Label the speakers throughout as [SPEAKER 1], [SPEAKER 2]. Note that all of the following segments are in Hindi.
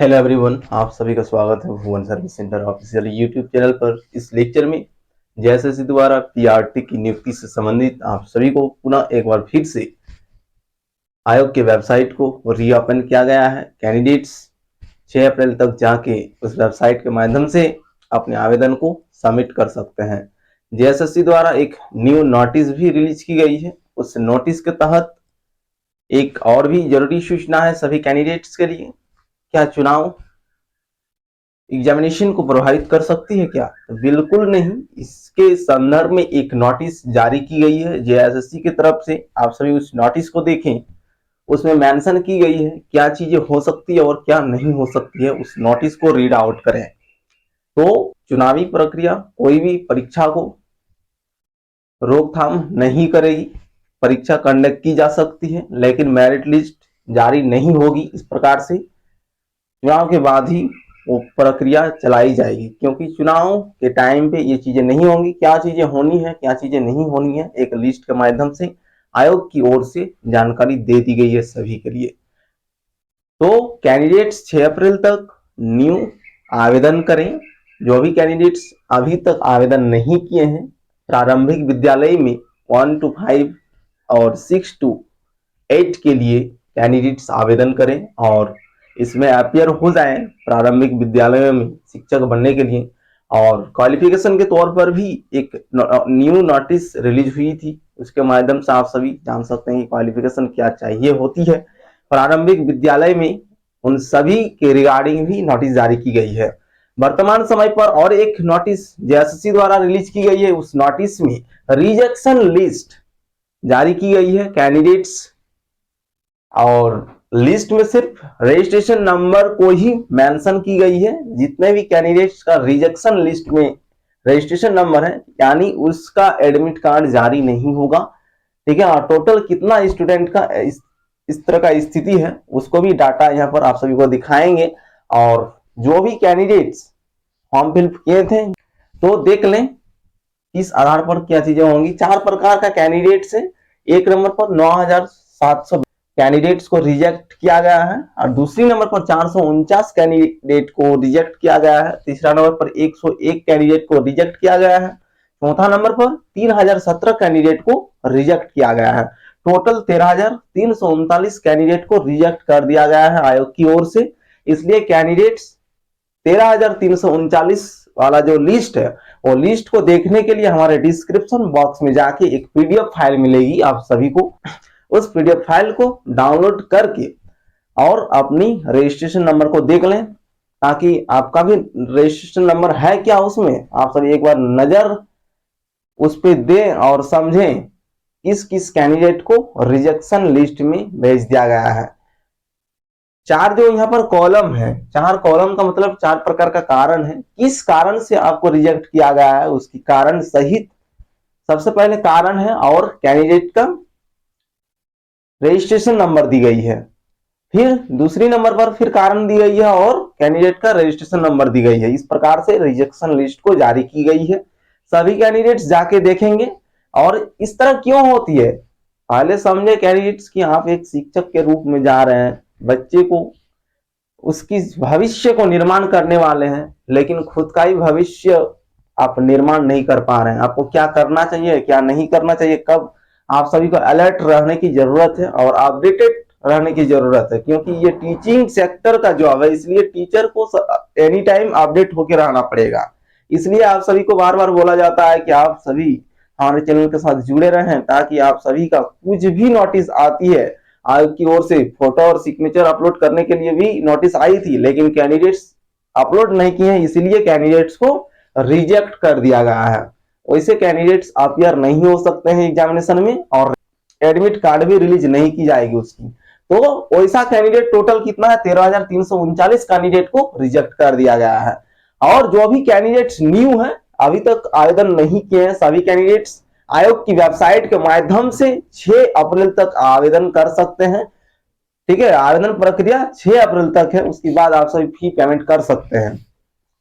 [SPEAKER 1] हेलो एवरीवन, आप सभी का स्वागत है Bhuvan service centre official YouTube channel पर। इस लेक्चर में जेएसएससी द्वारा पीआरटी की नियुक्ति से संबंधित आप सभी को पुनः एक बार फिर से आयोग के वेबसाइट को रीओपन किया गया है। कैंडिडेट्स 6 अप्रैल तक जाके उस वेबसाइट के माध्यम से अपने आवेदन को सबमिट कर सकते हैं। जेएसएससी द्वारा एक न्यू नोटिस भी रिलीज की गई है। उस नोटिस के तहत एक और भी जरूरी सूचना है सभी कैंडिडेट्स के लिए। क्या चुनाव एग्जामिनेशन को प्रभावित कर सकती है क्या? तो बिल्कुल नहीं। इसके संदर्भ में एक नोटिस जारी की गई है जेएसएससी की तरफ से। आप सभी उस नोटिस को देखें, उसमें मेंशन की गई है क्या चीजें हो सकती है और क्या नहीं हो सकती है। उस नोटिस को रीड आउट करें तो चुनावी प्रक्रिया कोई भी परीक्षा को रोकथाम नहीं करेगी। परीक्षा कंडक्ट की जा सकती है लेकिन मेरिट लिस्ट जारी नहीं होगी। इस प्रकार से चुनाव के बाद ही वो प्रक्रिया चलाई जाएगी, क्योंकि चुनाव के टाइम पे ये चीजें नहीं होंगी। क्या चीजें होनी है, क्या चीजें नहीं होनी है, एक लिस्ट के माध्यम से आयोग की ओर से जानकारी दे दी गई है सभी के लिए। तो कैंडिडेट्स 6 अप्रैल तक न्यू आवेदन करें। जो भी कैंडिडेट्स अभी तक आवेदन नहीं किए हैं, प्रारंभिक विद्यालय में 1 to 5 और 6 to 8 के लिए कैंडिडेट्स आवेदन करें और इसमें अपियर हो जाएं प्रारंभिक विद्यालयों में शिक्षक बनने के लिए। और क्वालिफिकेशन के तौर पर भी एक न्यू नोटिस रिलीज हुई थी, उसके माध्यम से आप सभी जान सकते हैं कि क्वालिफिकेशन क्या चाहिए होती है प्रारंभिक विद्यालय में। उन सभी के रिगार्डिंग भी नोटिस जारी की गई है। वर्तमान समय पर और एक नोटिस जेएसएससी द्वारा रिलीज की गई है। उस नोटिस में रिजेक्शन लिस्ट जारी की गई है कैंडिडेट्स, और लिस्ट में सिर्फ रजिस्ट्रेशन नंबर को ही मेंशन की गई है। जितने भी कैंडिडेट्स का रिजेक्शन लिस्ट में रजिस्ट्रेशन नंबर है, यानी उसका एडमिट कार्ड जारी नहीं होगा। ठीक है, और टोटल कितना स्टूडेंट का इस तरह का स्थिति है उसको भी डाटा यहाँ पर आप सभी को दिखाएंगे। और जो भी कैंडिडेट्स फॉर्म फिल किए थे तो देख लें किस आधार पर क्या चीजें होंगी। 4 प्रकार का कैंडिडेट्स है। एक नंबर पर 9700 कैंडिडेट्स को रिजेक्ट किया गया है, और दूसरी नंबर पर 449 कैंडिडेट को रिजेक्ट किया गया है। तीसरा नंबर पर 101 कैंडिडेट को रिजेक्ट किया गया है। चौथा नंबर पर 3017 कैंडिडेट को रिजेक्ट किया गया है। टोटल 13,339 कैंडिडेट को रिजेक्ट कर दिया गया है आयोग की ओर से। इसलिए कैंडिडेट्स 13,339 वाला जो लिस्ट है, वो लिस्ट को देखने के लिए हमारे डिस्क्रिप्शन बॉक्स में जाके एक पीडीएफ फाइल मिलेगी आप सभी को। उस पीडीएफ फाइल को डाउनलोड करके और अपनी रजिस्ट्रेशन नंबर को देख लें, ताकि आपका भी रजिस्ट्रेशन नंबर है क्या उसमें, आप सभी एक बार नजर उस पर दें और समझें किस किस कैंडिडेट को रिजेक्शन लिस्ट में भेज दिया गया है। 4 जो यहाँ पर कॉलम है, 4 कॉलम का मतलब 4 प्रकार का कारण है। किस कारण से आपको रिजेक्ट किया गया है उसकी कारण सहित सबसे पहले कारण है, और कैंडिडेट का रजिस्ट्रेशन नंबर दी गई है। फिर दूसरी नंबर पर फिर कारण दी गई है और कैंडिडेट का रजिस्ट्रेशन नंबर दी गई है। इस प्रकार से रजिस्ट्रेशन लिस्ट को जारी की गई है। सभी कैंडिडेट्स जाके देखेंगे। और इस तरह क्यों होती है, पहले समझे कैंडिडेट्स कि आप एक शिक्षक के रूप में जा रहे हैं, बच्चे को उसकी भविष्य को निर्माण करने वाले हैं, लेकिन खुद का ही भविष्य आप निर्माण नहीं कर पा रहे हैं। आपको क्या करना चाहिए, क्या नहीं करना चाहिए, कब आप सभी को अलर्ट रहने की जरूरत है और अपडेटेड रहने की जरूरत है, क्योंकि ये टीचिंग सेक्टर का जॉब है। इसलिए टीचर को एनी टाइम अपडेट होकर रहना पड़ेगा। इसलिए आप सभी को बार बार बोला जाता है कि आप सभी हमारे चैनल के साथ जुड़े रहें, ताकि आप सभी का कुछ भी नोटिस आती है आयोग की ओर से। फोटो और सिग्नेचर अपलोड करने के लिए भी नोटिस आई थी, लेकिन कैंडिडेट्स अपलोड नहीं किए हैं, इसलिए कैंडिडेट्स को रिजेक्ट कर दिया गया है। वैसे कैंडिडेट्स अपियर नहीं हो सकते हैं एग्जामिनेशन में, और एडमिट कार्ड भी रिलीज नहीं की जाएगी उसकी। तो वैसा कैंडिडेट टोटल कितना है, 13,339 कैंडिडेट को रिजेक्ट कर दिया गया है। और जो भी कैंडिडेट्स न्यू है, अभी तक आवेदन नहीं किए हैं, सभी कैंडिडेट्स आयोग की वेबसाइट के माध्यम से 6 अप्रैल तक आवेदन कर सकते हैं। ठीक है, आवेदन प्रक्रिया 6 अप्रैल तक है, उसके बाद आप सभी फी पेमेंट कर सकते हैं,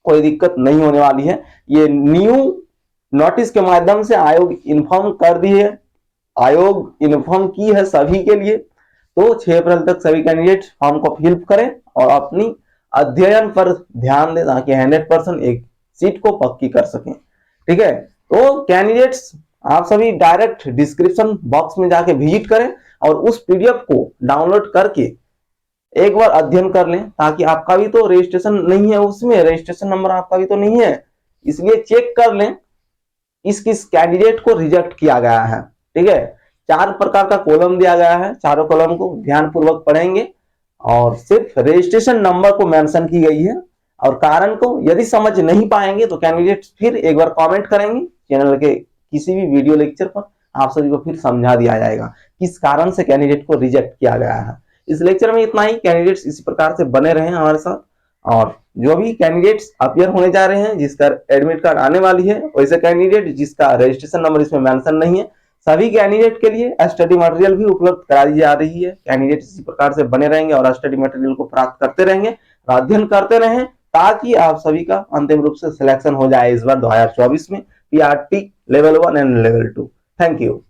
[SPEAKER 1] कोई दिक्कत नहीं होने वाली है। ये न्यू नोटिस के माध्यम से आयोग इन्फॉर्म कर दी है, आयोग इन्फॉर्म की है सभी के लिए। तो 6 अप्रैल तक सभी कैंडिडेट फॉर्म को फिल करें और अपनी अध्ययन पर ध्यान दें ताकि 100% एक सीट को पक्की कर सकें। ठीक है, तो कैंडिडेट्स आप सभी डायरेक्ट डिस्क्रिप्शन बॉक्स में जाके विजिट करें और उस पीडीएफ को डाउनलोड करके एक बार अध्ययन कर लें, ताकि आपका भी तो रजिस्ट्रेशन नहीं है, उसमें रजिस्ट्रेशन नंबर आपका भी तो नहीं है, इसलिए चेक कर लें किस किस कैंडिडेट को रिजेक्ट किया गया है। ठीक है, 4 प्रकार का कॉलम दिया गया है, चारों कॉलम को ध्यानपूर्वक पढ़ेंगे और सिर्फ रजिस्ट्रेशन नंबर को मेंशन की गई है और कारण को यदि समझ नहीं पाएंगे तो कैंडिडेट फिर एक बार कमेंट करेंगे चैनल के किसी भी वीडियो लेक्चर पर, आप सभी को फिर समझा दिया जाएगा किस कारण से कैंडिडेट को रिजेक्ट किया गया है। इस लेक्चर में इतना ही। कैंडिडेट्स इसी प्रकार से बने रहे हमारे साथ, और जो भी कैंडिडेट्स अपियर होने जा रहे हैं जिसका एडमिट कार्ड आने वाली है, वैसे कैंडिडेट जिसका रजिस्ट्रेशन नंबर इसमें मेंशन नहीं है, सभी कैंडिडेट के लिए स्टडी मटेरियल भी उपलब्ध करा दी जा रही है। कैंडिडेट इसी प्रकार से बने रहेंगे और स्टडी मटेरियल को प्राप्त करते रहेंगे और अध्ययन करते रहें, ताकि आप सभी का अंतिम रूप से सिलेक्शन हो जाए इस बार 2024 में PRT level 1 and level 2। Thank you.